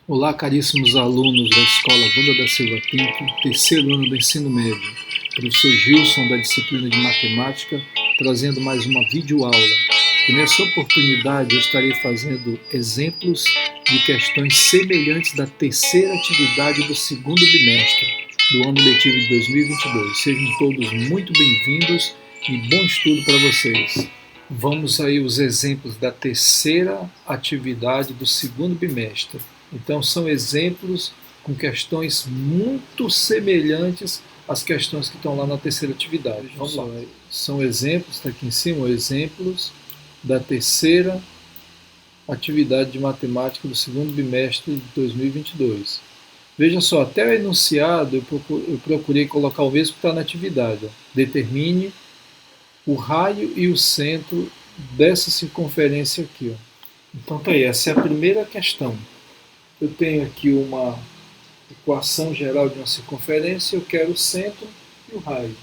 Olá, caríssimos alunos da Escola Wanda da Silva Pinto, terceiro ano do ensino médio. Professor Gilson, da disciplina de Matemática, trazendo mais uma videoaula. E nessa oportunidade eu estarei fazendo exemplos de questões semelhantes da terceira atividade do segundo bimestre do ano letivo de 2022. Sejam todos muito bem-vindos e bom estudo para vocês. Vamos aí os exemplos da terceira atividade do segundo bimestre. Então, são exemplos com questões muito semelhantes às questões que estão lá na terceira atividade. Vamos lá. São exemplos, está aqui em cima, exemplos da terceira atividade de matemática do segundo bimestre de 2022. Veja só, até o enunciado eu procurei colocar o mesmo que está na atividade. Determine o raio e o centro dessa circunferência aqui. Então tá aí, essa é a primeira questão. Eu tenho aqui uma equação geral de uma circunferência, eu quero o centro e o raio.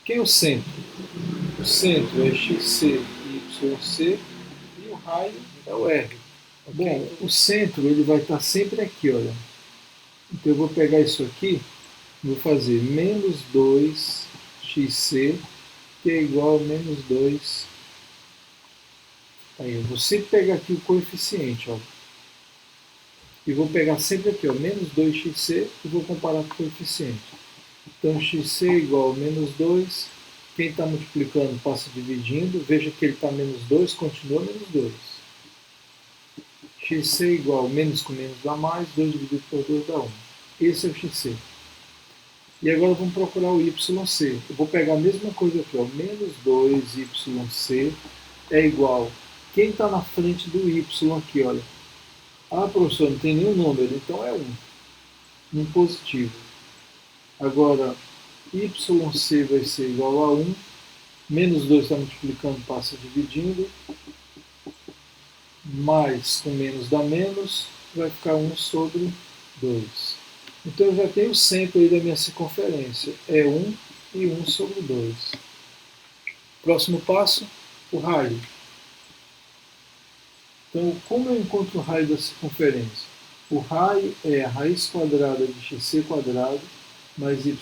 Quem é o centro? O centro é xc e yc e o raio é o r. Bom, o centro ele vai estar sempre aqui, olha. Então eu vou pegar isso aqui, vou fazer menos 2xc, que é igual a menos 2. Aí eu vou sempre pegar aqui o coeficiente, ó. E vou pegar sempre aqui, ó, menos 2xc e vou comparar com o coeficiente. Então, xc é igual a menos 2. Quem está multiplicando passa dividindo. Veja que ele está menos 2, continua menos 2. Xc é igual a menos com menos dá mais, 2 dividido por 2 dá 1. Esse é o xc. E agora vamos procurar o yc. Eu vou pegar a mesma coisa aqui, ó, menos 2yc é igual. Quem está na frente do y aqui, olha. Ah, professor, não tem nenhum número, então é 1. Um positivo. Agora, yc vai ser igual a 1. Menos 2 está multiplicando, passa dividindo. Mais com menos dá menos, vai ficar 1 sobre 2. Então eu já tenho o centro aí da minha circunferência. É 1 e 1 sobre 2. Próximo passo, o raio. Então, como eu encontro o raio da circunferência? O raio é a raiz quadrada de xc quadrado mais yc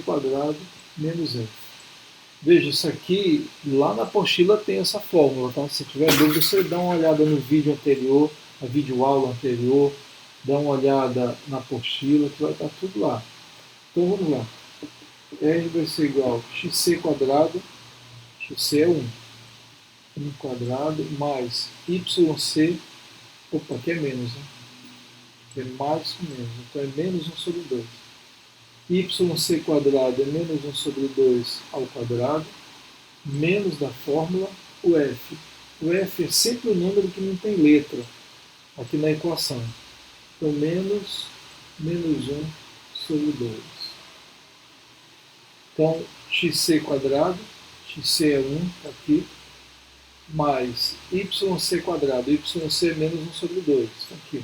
quadrado menos f. Veja, isso aqui, lá na apostila tem essa fórmula, tá? Se tiver dúvida, você dá uma olhada no vídeo anterior, na videoaula anterior, dá uma olhada na apostila, que vai estar tudo lá. Então, vamos lá. R vai ser igual a xc quadrado, xc é 1. 1 quadrado mais yc, opa, aqui é menos, né? Aqui é mais com menos, então é menos 1 sobre 2. Yc quadrado é menos 1 sobre 2 ao quadrado, menos da fórmula, o f. O f é sempre o número que não tem letra aqui na equação. Então, menos 1 sobre 2. Então, xc quadrado, xc é 1, está aqui, mais yc quadrado, yc é menos 1 sobre 2, está aqui.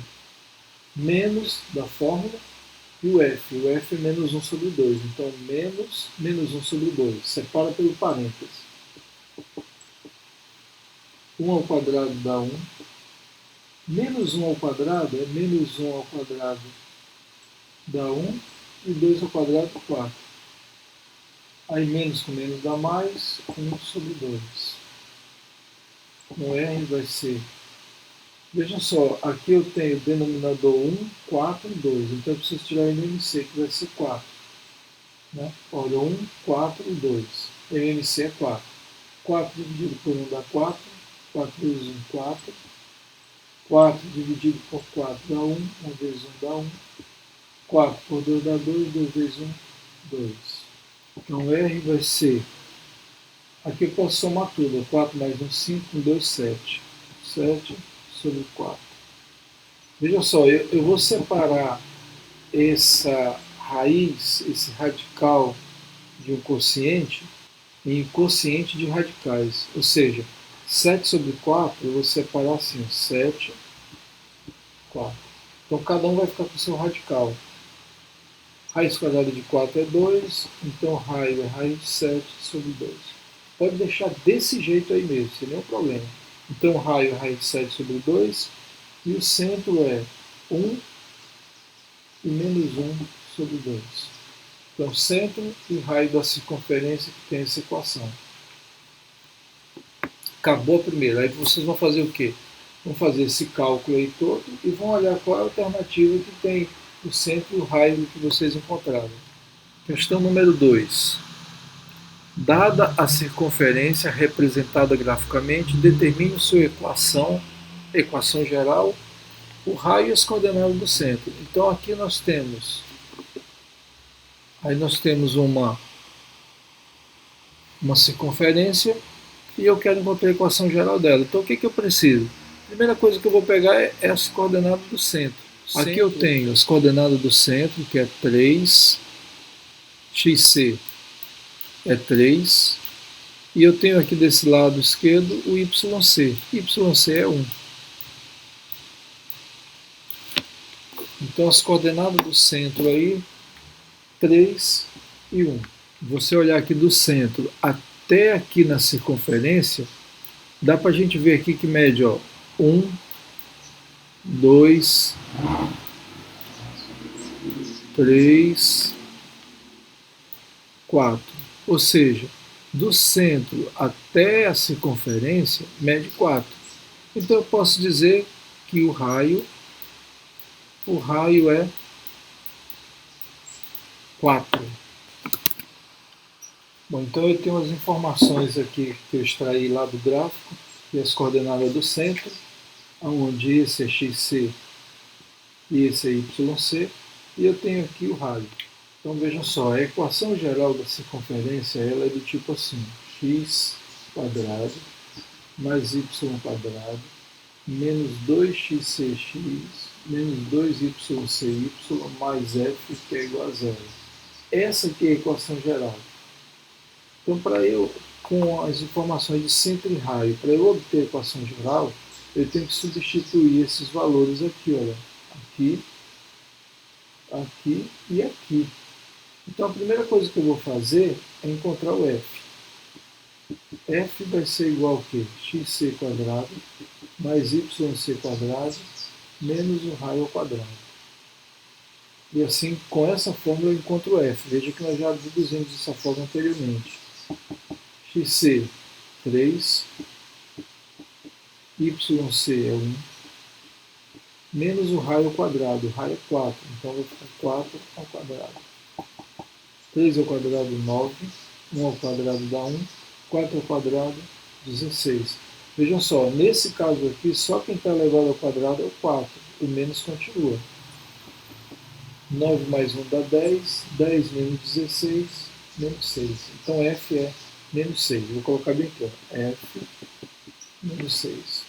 Menos da fórmula e o f é menos 1 sobre 2, então menos 1 sobre 2, separa pelo parênteses. 1 ao quadrado dá 1, menos 1 ao quadrado é menos 1 ao quadrado dá 1, e 2 ao quadrado 4. Aí menos com menos dá mais, 1 sobre 2. O R vai ser... Veja só, aqui eu tenho denominador 1, 4 e 2. Então eu preciso tirar o MMC, que vai ser 4. Né? Olha, 1, 4 e 2. MMC é 4. 4 dividido por 1 dá 4. 4 vezes 1, 4. 4 dividido por 4 dá 1. 1 vezes 1 dá 1. 4 por 2 dá 2. 2 vezes 1, 2. Então R vai ser... Aqui eu posso somar tudo. 4 mais 1, 5. 1, 2, 7. 7 sobre 4. Veja só, eu vou separar essa raiz, esse radical de um quociente, em quociente de radicais. Ou seja, 7 sobre 4, eu vou separar assim, 7, 4. Então cada um vai ficar com o seu radical. Raiz quadrada de 4 é 2, então raio é raiz de 7 sobre 2. Pode deixar desse jeito aí mesmo, sem nenhum problema. Então raio é raiz de 7 sobre 2, e o centro é 1 e menos 1 sobre 2. Então, centro e raio da circunferência que tem essa equação. Acabou a primeira. Aí vocês vão fazer o quê? Vão fazer esse cálculo aí todo e vão olhar qual é a alternativa que tem o centro e o raio que vocês encontraram. Questão número 2. Dada a circunferência representada graficamente, determine sua equação geral, o raio e as coordenadas do centro. Então aqui nós temos uma circunferência e eu quero encontrar a equação geral dela. Então o que eu preciso? A primeira coisa que eu vou pegar é as coordenadas do centro. Aqui eu tenho as coordenadas do centro, que é 3, xc é 3, e eu tenho aqui desse lado esquerdo o YC. YC é 1. Então as coordenadas do centro aí, 3 e 1. Você olhar aqui do centro até aqui na circunferência, dá para a gente ver aqui que mede, ó, 1, 2, 3, 4. Ou seja, do centro até a circunferência mede 4. Então eu posso dizer que o raio é 4. Bom, então eu tenho as informações aqui que eu extraí lá do gráfico e as coordenadas do centro, onde esse é xc e esse é yc, e eu tenho aqui o raio. Então vejam só, a equação geral da circunferência ela é do tipo assim: x quadrado mais y quadrado menos 2xcx menos 2ycy mais f, que é igual a zero. Essa aqui é a equação geral. Então, para eu, com as informações de centro e raio, para eu obter a equação geral, eu tenho que substituir esses valores aqui, olha, aqui, aqui e aqui. Então, a primeira coisa que eu vou fazer é encontrar o f. F vai ser igual ao quê? Xc quadrado mais YC quadrado menos o raio ao quadrado. E assim, com essa fórmula eu encontro o f. Veja que nós já deduzimos essa fórmula anteriormente. Xc, 3, YC é 1, menos o raio ao quadrado. O raio é 4, então vai ficar 4 ao quadrado. 3 ao quadrado, 9, 1 ao quadrado dá 1, 4 ao quadrado, 16. Vejam só, nesse caso aqui, só quem está elevado ao quadrado é o 4, o menos continua. 9 mais 1 dá 10, 10 menos 16, menos 6. Então F é menos 6. Vou colocar bem aqui, ó. F menos 6.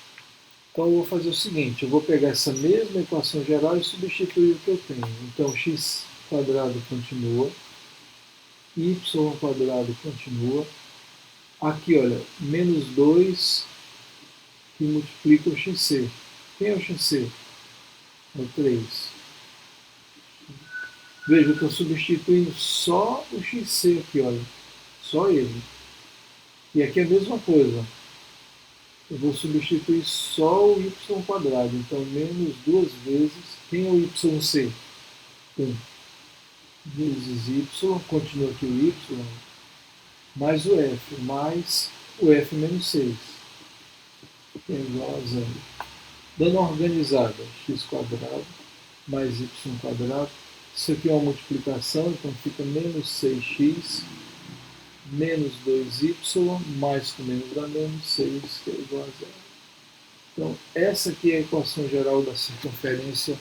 Então eu vou fazer o seguinte, eu vou pegar essa mesma equação geral e substituir o que eu tenho. Então x quadrado continua, y quadrado continua. Aqui, olha, menos 2 que multiplica o xc. Quem é o xc? É o 3. Veja, eu estou substituindo só o xc aqui, olha. Só ele. E aqui é a mesma coisa. Eu vou substituir só o y quadrado. Então, menos 2 vezes. Quem é o yc? 1. Vezes y, continua aqui o y, mais o f, mais o f menos 6. Que é igual a zero. Dando uma organizada, x quadrado mais y quadrado. Isso aqui é uma multiplicação, então fica menos 6x menos 2y, mais com menos dá menos 6, que é igual a zero. Então, essa aqui é a equação geral da circunferência,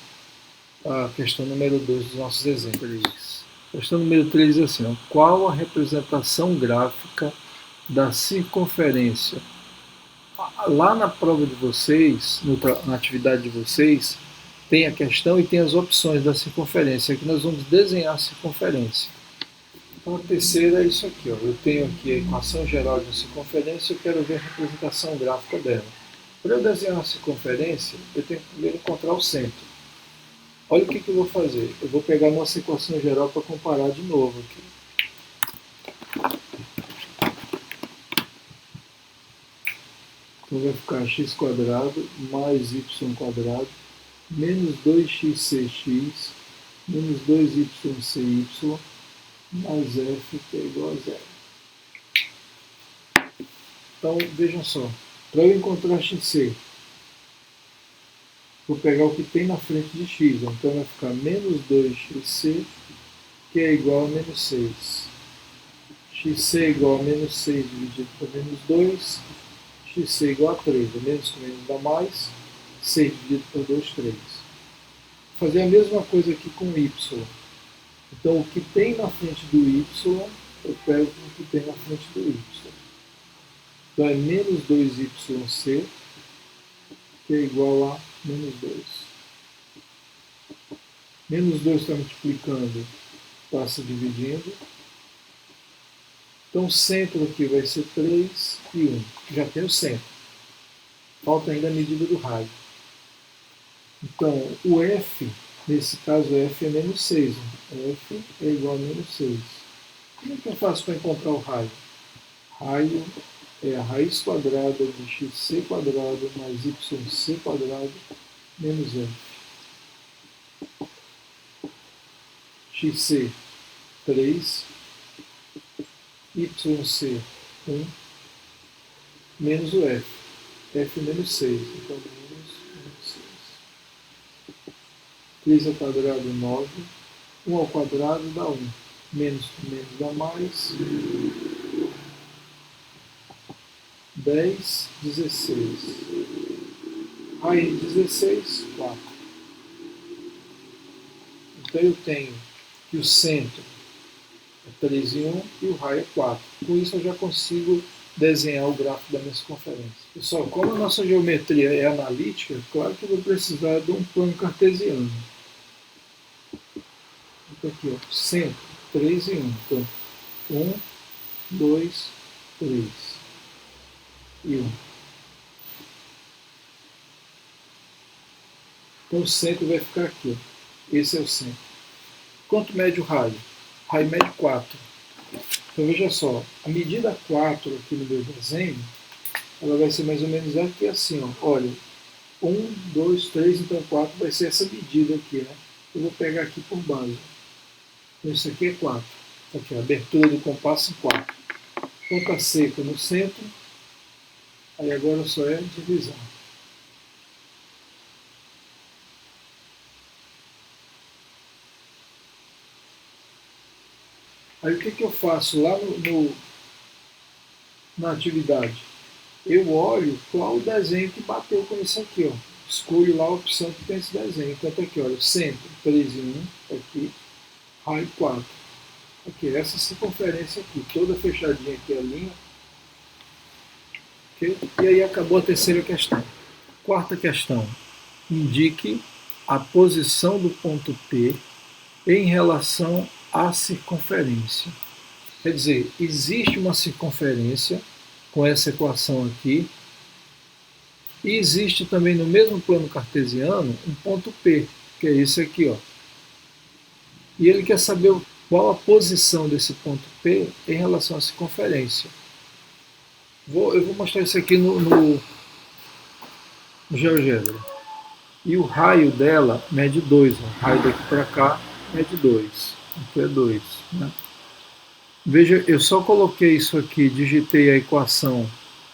a questão número 2 dos nossos exemplos. Questão número 3 é assim, ó, qual a representação gráfica da circunferência? Lá na prova de vocês, na atividade de vocês, tem a questão e tem as opções da circunferência. Aqui nós vamos desenhar a circunferência. Então a terceira é isso aqui, ó. Eu tenho aqui a equação geral da circunferência e eu quero ver a representação gráfica dela. Para eu desenhar a circunferência, eu tenho que primeiro encontrar o centro. Olha o que eu vou fazer. Eu vou pegar a nossa equação geral para comparar de novo aqui. Então vai ficar x quadrado mais y quadrado menos 2xcx menos 2ycy mais f, que é igual a zero. Então, vejam só, para eu encontrar xc, vou pegar o que tem na frente de x, então vai ficar menos 2xc, que é igual a menos 6. xc é igual a menos 6 dividido por menos 2, xc é igual a 3, menos com menos dá mais, 6 dividido por 2, 3. Vou fazer a mesma coisa aqui com y. Então, o que tem na frente do y, eu pego o que tem na frente do y. Então, é menos 2yc, que é igual a menos 2. Menos 2 está multiplicando, passa dividindo. Então, o centro aqui vai ser 3 e 1. Já tem o centro. Falta ainda a medida do raio. Então, o f, nesse caso, f é menos 6. F é igual a menos 6. Como é que eu faço para encontrar o raio? Raio é a raiz quadrada de xc quadrado mais yc quadrado menos f. xc, 3, yc, 1, menos o f. F menos 6. Então, menos 6. 3 ao quadrado, 9. 1 ao quadrado dá 1. Menos com menos dá mais. 10, 16. Raiz de 16, 4. Então eu tenho que o centro é 3 e 1 e o raio é 4. Com isso eu já consigo desenhar o gráfico da minha circunferência. Pessoal, como a nossa geometria é analítica, claro que eu vou precisar de um plano cartesiano. Então aqui, ó, centro, 3 e 1. Então, 1, 2, 3 e 1. Então o centro vai ficar aqui. Ó. Esse é o centro. Quanto mede o raio? O raio mede 4. Então veja só, a medida 4 aqui no meu desenho, ela vai ser mais ou menos aqui assim, ó. Olha, 1, 2, 3, então 4 vai ser essa medida aqui, né? Eu vou pegar aqui por base. Então isso aqui é 4. Aqui, a abertura do compasso em 4. Ponta seca no centro. Aí agora só é divisão. Aí o que eu faço lá na atividade? Eu olho qual o desenho que bateu com isso aqui. Ó. Escolho lá a opção que tem esse desenho. Então tá aqui, olha, centro 3 e 1, aqui, raio 4. Aqui, essa circunferência aqui, toda fechadinha aqui a linha. Okay? E aí acabou a terceira questão. Quarta questão. Indique a posição do ponto P em relação à circunferência. Quer dizer, existe uma circunferência com essa equação aqui e existe também no mesmo plano cartesiano um ponto P, que é esse aqui, ó. E ele quer saber qual a posição desse ponto P em relação à circunferência. Eu vou mostrar isso aqui no GeoGebra. E o raio dela mede 2. O raio daqui para cá mede 2. Aqui é 2. Né? Veja, eu só coloquei isso aqui, digitei a equação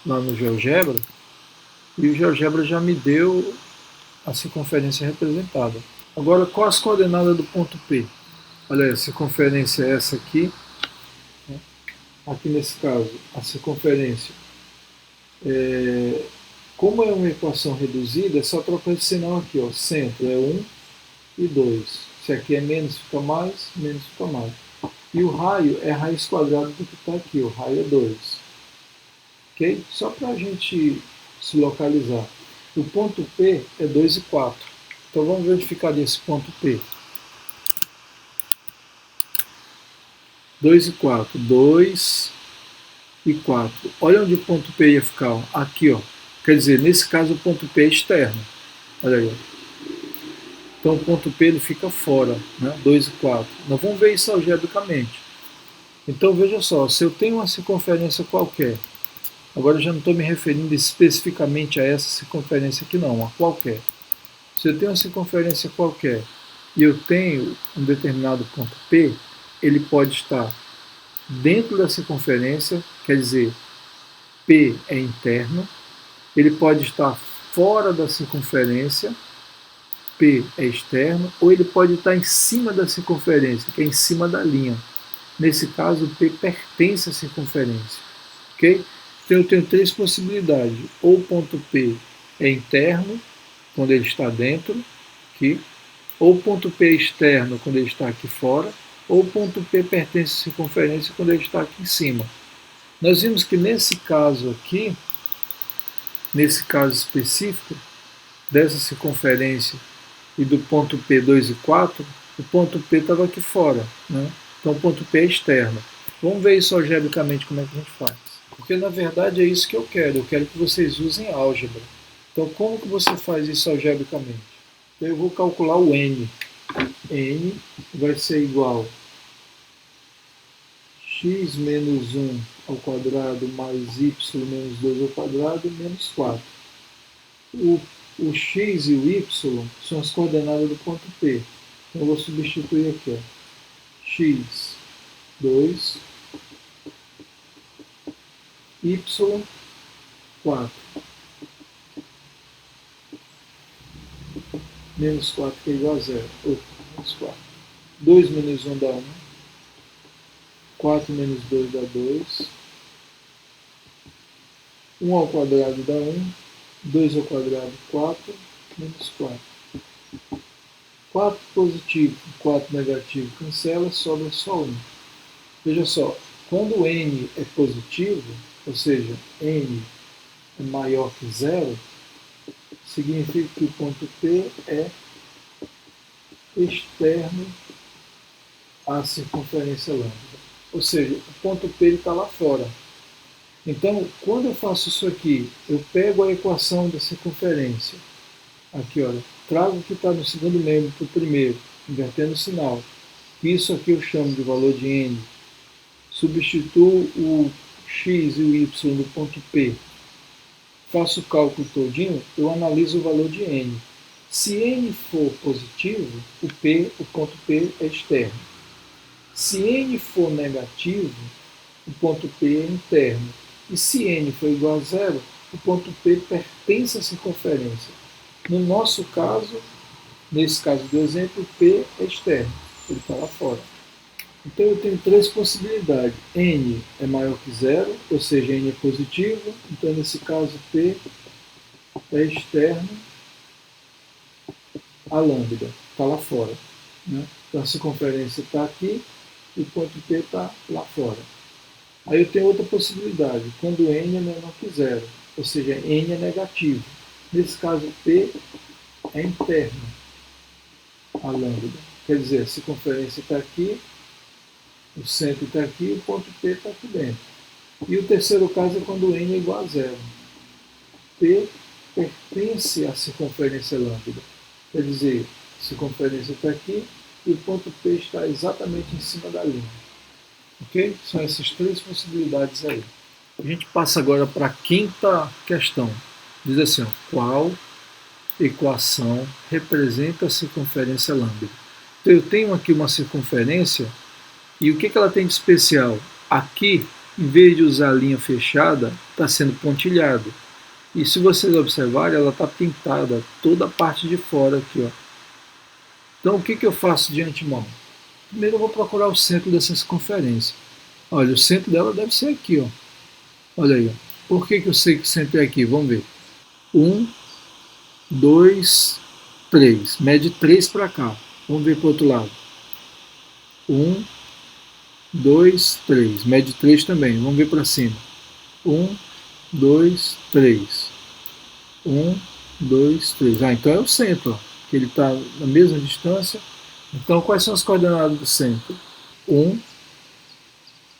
lá no GeoGebra, e o GeoGebra já me deu a circunferência representada. Agora, qual as coordenadas do ponto P? Olha, a circunferência é essa aqui. Né? Aqui nesse caso, a circunferência, como é uma equação reduzida, é só trocar esse sinal aqui. Ó. Centro é 1 e 2. Se aqui é menos, fica mais, menos fica mais. E o raio é a raiz quadrada do que está aqui, o raio é 2. Ok? Só para a gente se localizar. O ponto P é 2 e 4. Então vamos verificar esse ponto P. 2 e 4. 2 e 4. Olha onde o ponto P ia ficar. Ó. Aqui, ó. Quer dizer, nesse caso o ponto P é externo. Olha aí. Ó. Então o ponto P ele fica fora, né? 2 e 4. Nós vamos ver isso algebricamente. Então veja só, se eu tenho uma circunferência qualquer, agora eu já não estou me referindo especificamente a essa circunferência aqui não, a qualquer. Se eu tenho uma circunferência qualquer e eu tenho um determinado ponto P, ele pode estar dentro da circunferência, quer dizer, P é interno, ele pode estar fora da circunferência, P é externo, ou ele pode estar em cima da circunferência, que é em cima da linha. Nesse caso, o P pertence à circunferência. Okay? Então eu tenho três possibilidades. Ou o ponto P é interno, quando ele está dentro, aqui, ou o ponto P é externo, quando ele está aqui fora, ou o ponto P pertence à circunferência, quando ele está aqui em cima. Nós vimos que nesse caso aqui, nesse caso específico, dessa circunferência e do ponto P 2 e 4, o ponto P estava aqui fora, né? Então o ponto P é externo. Vamos ver isso algebricamente como é que a gente faz. Porque na verdade é isso que eu quero que vocês usem álgebra. Então como que você faz isso algebricamente? Eu vou calcular o n. N vai ser igual a x menos 1 ao quadrado mais y menos 2 ao quadrado menos 4. O x e o y são as coordenadas do ponto P. Então eu vou substituir aqui. Ó. X, 2, y, 4. Menos 4 que é igual a 0. Menos 4. 2 menos 1 dá 1. 4 menos 2 dá 2. 1 ao quadrado dá 1. 2 ao quadrado, 4. Menos 4. 4 positivo e 4 negativo cancela, sobra só 1. Veja só, quando n é positivo, ou seja, n é maior que 0, significa que o ponto P é externo à circunferência lambda. Ou seja, o ponto P está lá fora. Então, quando eu faço isso aqui, eu pego a equação da circunferência. Aqui, olha, trago o que está no segundo membro para o primeiro, invertendo o sinal. Isso aqui eu chamo de valor de n. Substituo o x e o y no ponto P. Faço o cálculo todinho, eu analiso o valor de n. Se n for positivo, o ponto P é externo. Se n for negativo, o ponto P é interno. E se n for igual a zero, o ponto P pertence à circunferência. No nosso caso, nesse caso do exemplo, P é externo, ele está lá fora. Então eu tenho três possibilidades. N é maior que zero, ou seja, N é positivo, então nesse caso P é externo a lambda, está lá fora. Né? Então a circunferência está aqui e o ponto P está lá fora. Aí eu tenho outra possibilidade, quando N é menor que zero, ou seja, N é negativo. Nesse caso P é interno a lambda. Quer dizer, a circunferência está aqui, o centro está aqui e o ponto P está aqui dentro. E o terceiro caso é quando N é igual a zero. P pertence à circunferência lambda. Quer dizer, a circunferência está aqui e o ponto P está exatamente em cima da linha. Ok? São essas três possibilidades aí. A gente passa agora para a quinta questão. Diz assim, ó, qual equação representa a circunferência lambda? Então eu tenho aqui uma circunferência e o que ela tem de especial? Aqui, em vez de usar a linha fechada, está sendo pontilhado. E se vocês observarem, ela está pintada toda a parte de fora aqui. Ó. Então o que eu faço de antemão? Primeiro eu vou procurar o centro dessa circunferência. Olha, o centro dela deve ser aqui. Ó. Olha aí. Ó. Por que eu sei que o centro é aqui? Vamos ver. 1, 2, 3. Mede 3 para cá. Vamos ver para o outro lado. 1, 2, 3. Mede 3 também. Vamos ver para cima. 1, 2, 3. 1, 2, 3. Ah, então é o centro, ó, que ele está na mesma distância. Então, quais são as coordenadas do centro? 1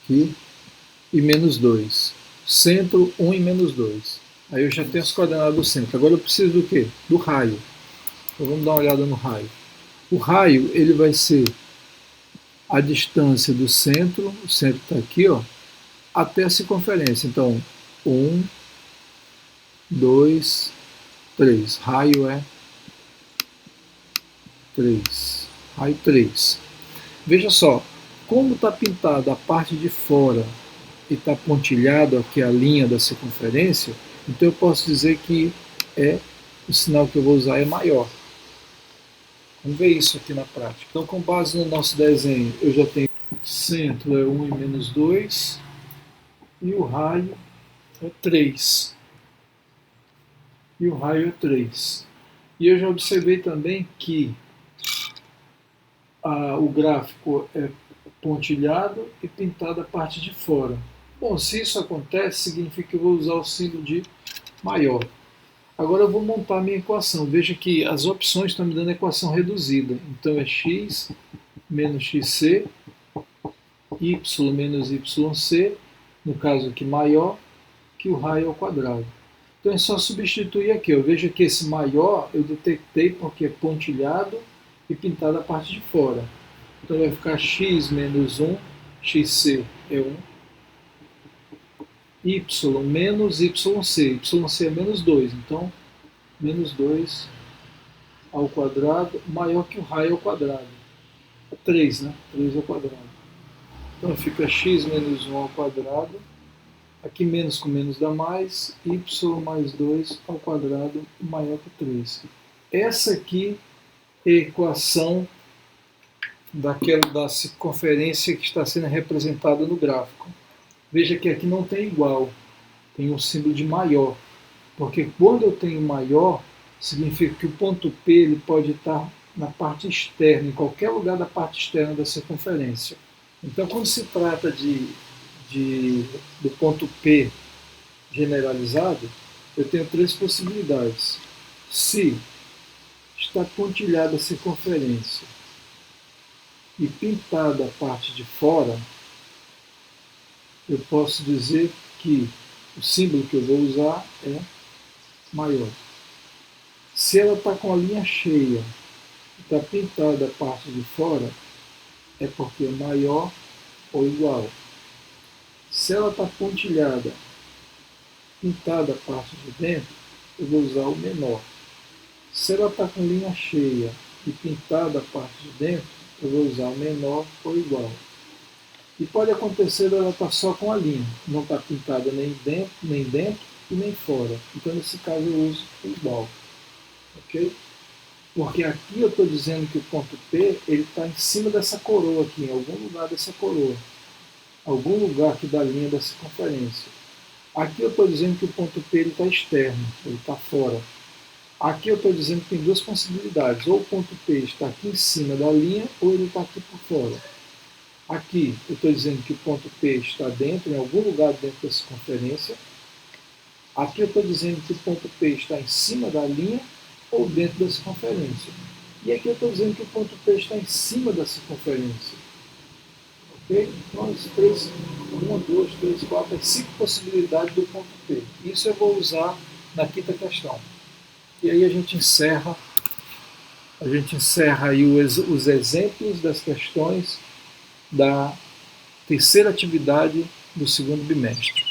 aqui, e menos 2. Centro, 1 e menos 2. Aí eu já tenho as coordenadas do centro. Agora eu preciso do quê? Do raio. Então vamos dar uma olhada no raio. O raio ele vai ser a distância do centro, o centro está aqui, ó, até a circunferência. Então, 1, 2, 3. Raio é 3. raio 3. Veja só, como está pintada a parte de fora e está pontilhado aqui a linha da circunferência, então eu posso dizer que o sinal que eu vou usar é maior. Vamos ver isso aqui na prática. Então, com base no nosso desenho, eu já tenho centro é 1 e menos 2 e o raio é 3. E o raio é 3. E eu já observei também que o gráfico é pontilhado e pintado a parte de fora. Bom, se isso acontece, significa que eu vou usar o símbolo de maior. Agora eu vou montar a minha equação. Veja que as opções estão me dando a equação reduzida. Então é x menos xc, y menos yc, no caso aqui maior, que o raio ao quadrado. Então é só substituir aqui. Eu vejo que esse maior eu detectei porque é pontilhado e pintado a parte de fora. Então vai ficar x menos 1, xc é 1, y menos yc, yc é menos 2, então menos 2 ao quadrado maior que o raio ao quadrado. É 3, né? 3 ao quadrado. Então fica x menos 1 ao quadrado, aqui menos com menos dá mais, y mais 2 ao quadrado maior que 3. Essa aqui é a equação da circunferência que está sendo representada no gráfico. Veja que aqui não tem igual, tem um símbolo de maior, porque quando eu tenho maior, significa que o ponto P ele pode estar na parte externa, em qualquer lugar da parte externa da circunferência. Então, quando se trata do ponto P generalizado, eu tenho 3 possibilidades. Se está pontilhada a circunferência e pintada a parte de fora, eu posso dizer que o símbolo que eu vou usar é maior. Se ela está com a linha cheia e está pintada a parte de fora, é porque é maior ou igual. Se ela está pontilhada, pintada a parte de dentro, eu vou usar o menor. Se ela está com linha cheia e pintada a parte de dentro, eu vou usar o menor ou igual. E pode acontecer ela estar só com a linha, não está pintada nem dentro e nem fora. Então, nesse caso, eu uso o igual. Ok? Porque aqui eu estou dizendo que o ponto P está em cima dessa coroa aqui, em algum lugar dessa coroa. Algum lugar aqui da linha da circunferência. Aqui eu estou dizendo que o ponto P está externo, ele está fora. Aqui eu estou dizendo que tem 2 possibilidades. Ou o ponto P está aqui em cima da linha, ou ele está aqui por fora. Aqui eu estou dizendo que o ponto P está dentro, em algum lugar dentro da circunferência. Aqui eu estou dizendo que o ponto P está em cima da linha ou dentro da circunferência. E aqui eu estou dizendo que o ponto P está em cima da circunferência. Ok? Então, as 3, 1, 2, 3, 4, 5 possibilidades do ponto P. Isso eu vou usar na quinta questão. E aí a gente encerra aí os exemplos das questões da terceira atividade do segundo bimestre.